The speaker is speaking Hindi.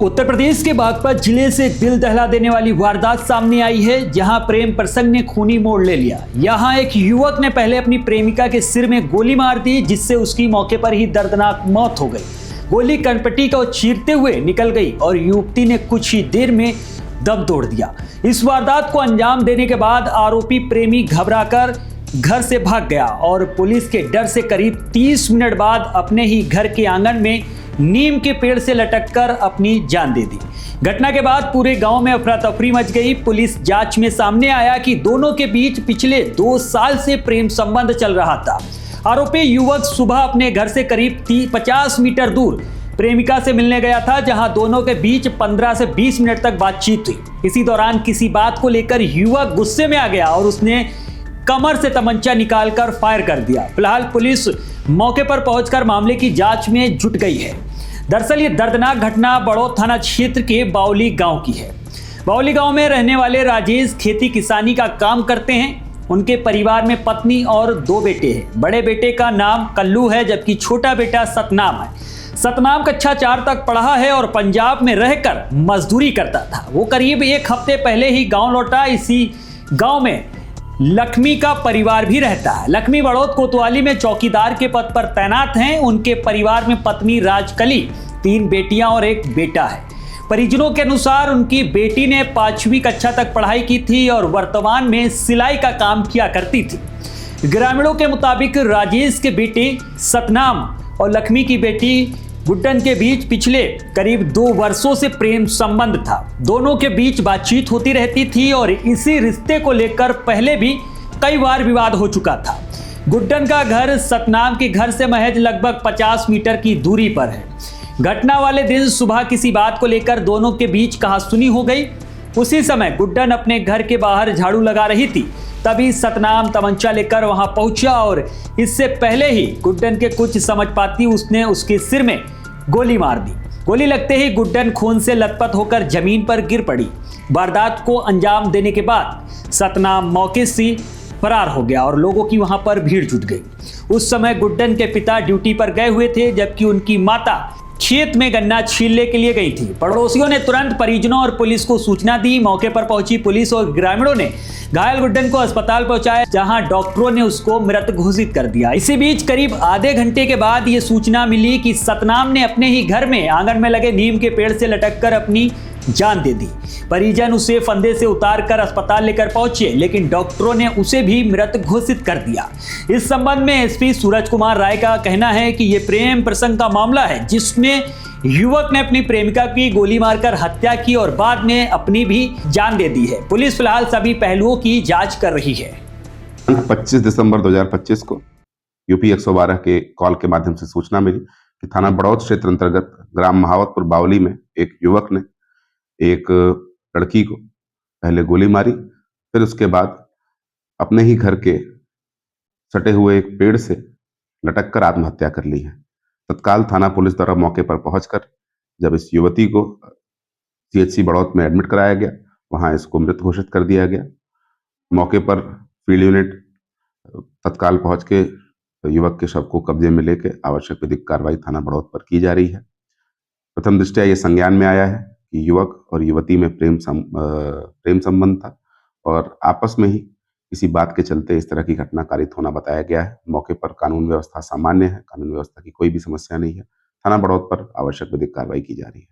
उत्तर प्रदेश के बागपत जिले से दिल दहला देने वाली वारदात सामने आई है, जहां प्रेम प्रसंग ने खूनी मोड़ ले लिया। यहां एक युवक ने पहले अपनी प्रेमिका के सिर में गोली मार दी, जिससे उसकी मौके पर ही दर्दनाक मौत हो गई। गोली कनपट्टी को चीरते हुए निकल गई और युवती ने कुछ ही देर में दम तोड़ दिया। इस वारदात को अंजाम देने के बाद आरोपी प्रेमी घबराकर घर से भाग गया और पुलिस के डर से करीब 30 मिनट बाद अपने ही घर के आंगन में नीम के पेड़ से लटककर अपनी जान दे दी। घटना के बाद पूरे गांव में अफरा तफरी मच गई। पुलिस जांच में सामने आया कि दोनों के बीच पिछले 2 साल से प्रेम संबंध चल रहा था। आरोपी युवक सुबह अपने घर से करीब 50 मीटर दूर प्रेमिका से मिलने गया था, जहां दोनों के बीच 15 से 20 मिनट तक बातचीत हुई। इसी दौरान किसी बात को लेकर युवक गुस्से में आ गया और उसने कमर से तमंचा निकालकर फायर कर दिया। फिलहाल पुलिस मौके पर पहुंचकर मामले की जांच में जुट गई है। दरअसल ये दर्दनाक घटना बड़ौद थाना क्षेत्र के बावली गांव की है। बावली गांव में रहने वाले राजेश खेती किसानी का काम करते हैं। उनके परिवार में पत्नी और 2 बेटे हैं। बड़े बेटे का नाम कल्लू है, जबकि छोटा बेटा सतनाम है। सतनाम कक्षा 4 तक पढ़ा है और पंजाब में रहकर मजदूरी करता था। वो करीब 1 हफ्ते पहले ही गाँव लौटा। इसी गाँव में लक्ष्मी का परिवार भी रहता है। लक्ष्मी बड़ौद कोतवाली में चौकीदार के पद पर तैनात हैं। उनके परिवार में पत्नी राजकली, 3 बेटियां और 1 बेटा है। परिजनों के अनुसार उनकी बेटी ने 5वीं कक्षा तक पढ़ाई की थी और वर्तमान में सिलाई का काम किया करती थी। ग्रामीणों के मुताबिक राजेश के बेटे सतनाम और लक्ष्मी की बेटी गुड्डन के बीच पिछले करीब 2 वर्षों से प्रेम संबंध था। दोनों के बीच बातचीत होती रहती थी और इसी रिश्ते को लेकर पहले भी कई बार विवाद हो चुका था। गुड्डन का घर सतनाम के घर से महज लगभग 50 मीटर की दूरी पर है। घटना वाले दिन सुबह किसी बात को लेकर दोनों के बीच कहासुनी हो गई। उसी समय गुड्डन अपने घर के बाहर झाड़ू लगा रही थी, तभी सतनाम तमंचा लेकर वहां पहुंचा और इससे पहले ही गुड्डन के कुछ समझ पाती उसने उसके सिर में गोली मार दी। गोली लगते ही गुड्डन खून से लथपथ होकर जमीन पर गिर पड़ी। वारदात को अंजाम देने के बाद सतनाम मौके से फरार हो गया और लोगों की वहां पर भीड़ जुट गई। उस समय गुड्डन के पिता ड्यूटी पर गए हुए थे, जबकि उनकी माता खेत में गन्ना छीलने के लिए गई थी। पड़ोसियों ने तुरंत परिजनों और पुलिस को सूचना दी। मौके पर पहुंची पुलिस और ग्रामीणों ने घायल गुड्डन को अस्पताल पहुंचाया, जहां डॉक्टरों ने उसको मृत घोषित कर दिया। इसी बीच करीब आधे घंटे के बाद ये सूचना मिली कि सतनाम ने अपने ही घर में आंगन में लगे नीम के पेड़ से लटककर अपनी जान दे दी। परिजन उसे फंदे से उतारकर अस्पताल लेकर पहुंचे, लेकिन डॉक्टरों ने उसे भी मृत घोषित कर दिया। इस संबंध में एसपी सूरज कुमार राय का कहना है कि यह प्रेम प्रसंग का मामला है, जिसमें युवक ने अपनी प्रेमिका की गोली मारकर हत्या की और बाद में अपनी भी जान दे दी है। पुलिस फिलहाल सभी पहलुओं की जांच कर रही है। 25 दिसंबर 2025 को यूपी 112 के कॉल के माध्यम से सूचना मिली कि थाना बड़ौद क्षेत्र अंतर्गत ग्राम महावतपुर बावली में एक युवक ने एक लड़की को पहले गोली मारी, फिर उसके बाद अपने ही घर के सटे हुए एक पेड़ से लटककर आत्महत्या कर ली है। तत्काल थाना पुलिस द्वारा मौके पर पहुंचकर जब इस युवती को सीएचसी बड़ौद में एडमिट कराया गया, वहां इसको मृत घोषित कर दिया गया। मौके पर फील्ड यूनिट तत्काल पहुंच के युवक के शव को कब्जे में लेकर आवश्यक विधिक कार्रवाई थाना बड़ौद पर की जा रही है। प्रथम दृष्टया ये संज्ञान में आया है कि युवक और युवती में प्रेम संबंध था और आपस में ही किसी बात के चलते इस तरह की घटना कारित होना बताया गया है। मौके पर कानून व्यवस्था सामान्य है, कानून व्यवस्था की कोई भी समस्या नहीं है। थाना बड़ौद पर आवश्यक विधिक कार्रवाई की जा रही है।